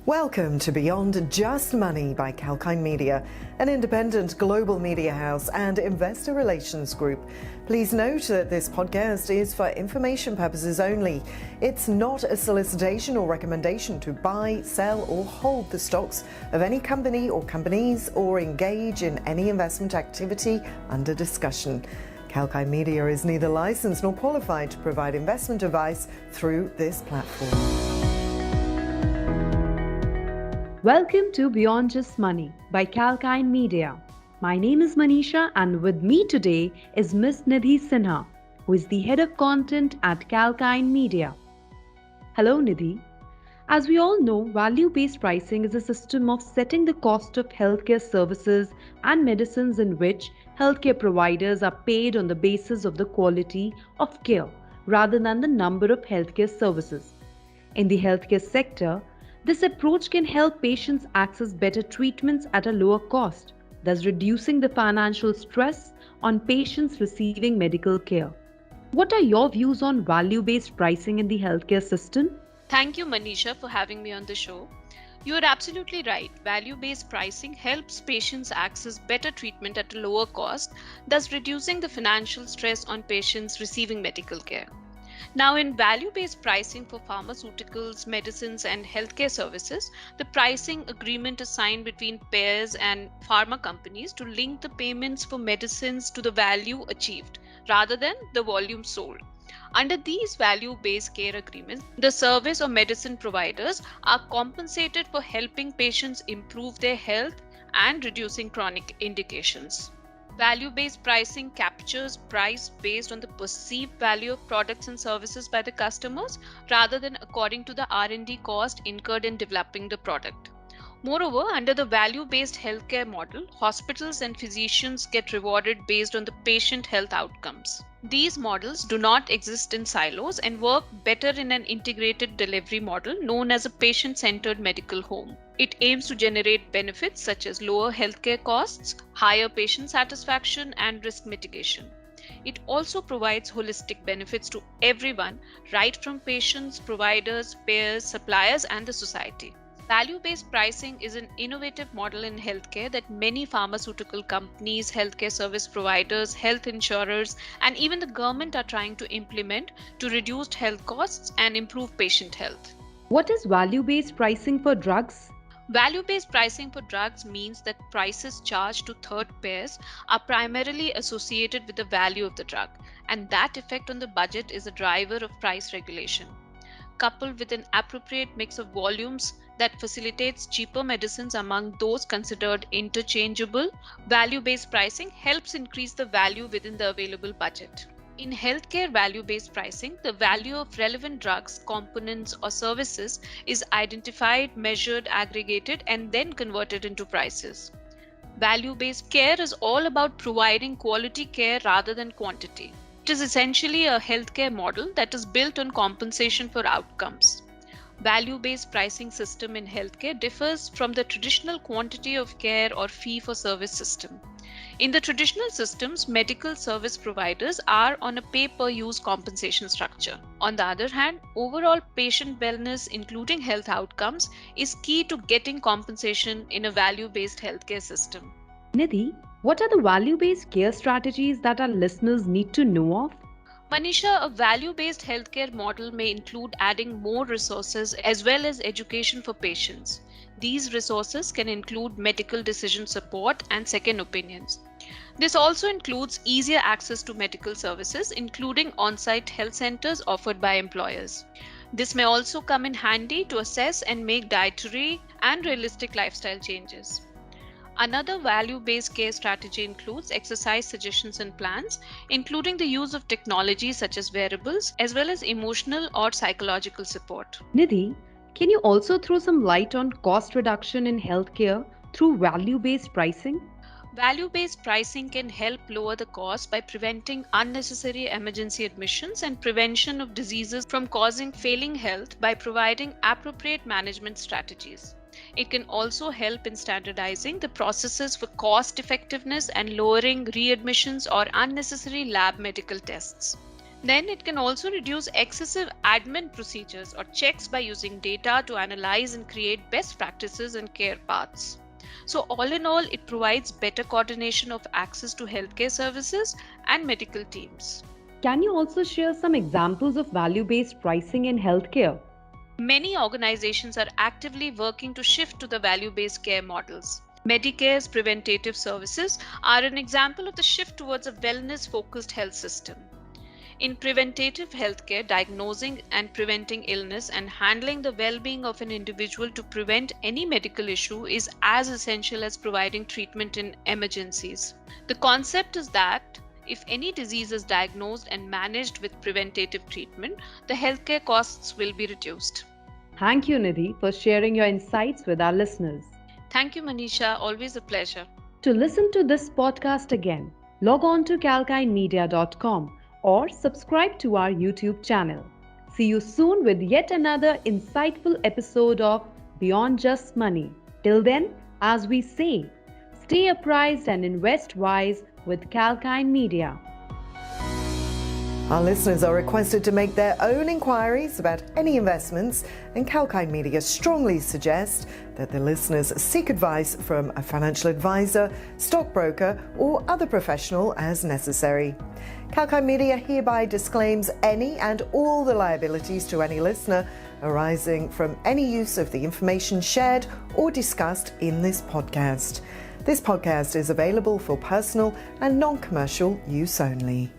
Welcome to Beyond Just Money by Kalkine Media, an independent global media house and investor relations group. Please note that this podcast is for information purposes only. It's not a solicitation or recommendation to buy, sell, or hold the stocks of any company or companies or engage in any investment activity under discussion. Kalkine Media is neither licensed nor qualified to provide investment advice through this platform. Welcome to Beyond Just Money by Kalkine Media. My name is Manisha and with me today is Ms. Nidhi Sinha, who is the head of content at Kalkine Media. Hello Nidhi. As we all know, value-based pricing is a system of setting the cost of healthcare services and medicines in which healthcare providers are paid on the basis of the quality of care rather than the number of healthcare services. In the healthcare sector, this approach can help patients access better treatments at a lower cost, thus reducing the financial stress on patients receiving medical care. What are your views on value-based pricing in the healthcare system? Thank you, Manisha, for having me on the show. You are absolutely right. Value-based pricing helps patients access better treatment at a lower cost, thus reducing the financial stress on patients receiving medical care. Now, in value-based pricing for pharmaceuticals, medicines, and healthcare services, the pricing agreement is signed between payers and pharma companies to link the payments for medicines to the value achieved rather than the volume sold. Under these value-based care agreements, the service or medicine providers are compensated for helping patients improve their health and reducing chronic indications. Value-based pricing captures price based on the perceived value of products and services by the customers rather than according to the R&D cost incurred in developing the product. Moreover, under the value-based healthcare model, hospitals and physicians get rewarded based on the patient health outcomes. These models do not exist in silos and work better in an integrated delivery model known as a patient-centered medical home. It aims to generate benefits such as lower healthcare costs, higher patient satisfaction, and risk mitigation. It also provides holistic benefits to everyone, right from patients, providers, payers, suppliers, and the society. Value-based pricing is an innovative model in healthcare that many pharmaceutical companies, healthcare service providers, health insurers, and even the government are trying to implement to reduce health costs and improve patient health. What is value-based pricing for drugs? Value-based pricing for drugs means that prices charged to third payers are primarily associated with the value of the drug, and that effect on the budget is a driver of price regulation. Coupled with an appropriate mix of volumes that facilitates cheaper medicines among those considered interchangeable, value-based pricing helps increase the value within the available budget. In healthcare value-based pricing, the value of relevant drugs, components, or services is identified, measured, aggregated, and then converted into prices. Value-based care is all about providing quality care rather than quantity. It is essentially a healthcare model that is built on compensation for outcomes. Value-based pricing system in healthcare differs from the traditional quantity of care or fee-for-service system. In the traditional systems, medical service providers are on a pay-per-use compensation structure. On the other hand, overall patient wellness, including health outcomes, is key to getting compensation in a value-based healthcare system. Nidhi, what are the value-based care strategies that our listeners need to know of? Manisha, a value-based healthcare model may include adding more resources as well as education for patients. These resources can include medical decision support and second opinions. This also includes easier access to medical services, including on-site health centers offered by employers. This may also come in handy to assess and make dietary and realistic lifestyle changes. Another value-based care strategy includes exercise suggestions and plans, including the use of technology such as wearables, as well as emotional or psychological support. Nidhi, can you also throw some light on cost reduction in healthcare through value-based pricing? Value-based pricing can help lower the cost by preventing unnecessary emergency admissions and prevention of diseases from causing failing health by providing appropriate management strategies. It can also help in standardizing the processes for cost effectiveness and lowering readmissions or unnecessary lab medical tests. Then it can also reduce excessive admin procedures or checks by using data to analyze and create best practices and care paths. So, all in all, it provides better coordination of access to healthcare services and medical teams. Can you also share some examples of value-based pricing in healthcare? Many organizations are actively working to shift to the value-based care models. Medicare's preventative services are an example of the shift towards a wellness-focused health system. In preventative healthcare, diagnosing and preventing illness and handling the well-being of an individual to prevent any medical issue is as essential as providing treatment in emergencies. The concept is that if any disease is diagnosed and managed with preventative treatment, the healthcare costs will be reduced. Thank you, Nidhi, for sharing your insights with our listeners. Thank you, Manisha. Always a pleasure. To listen to this podcast again, log on to calkinemedia.com or subscribe to our YouTube channel. See you soon with yet another insightful episode of Beyond Just Money. Till then, as we say, stay apprised and invest wise with Calkine Media. Our listeners are requested to make their own inquiries about any investments, and Calkine Media strongly suggest that the listeners seek advice from a financial advisor, stockbroker, or other professional as necessary. Calkine Media hereby disclaims any and all the liabilities to any listener arising from any use of the information shared or discussed in this podcast. This podcast is available for personal and non-commercial use only.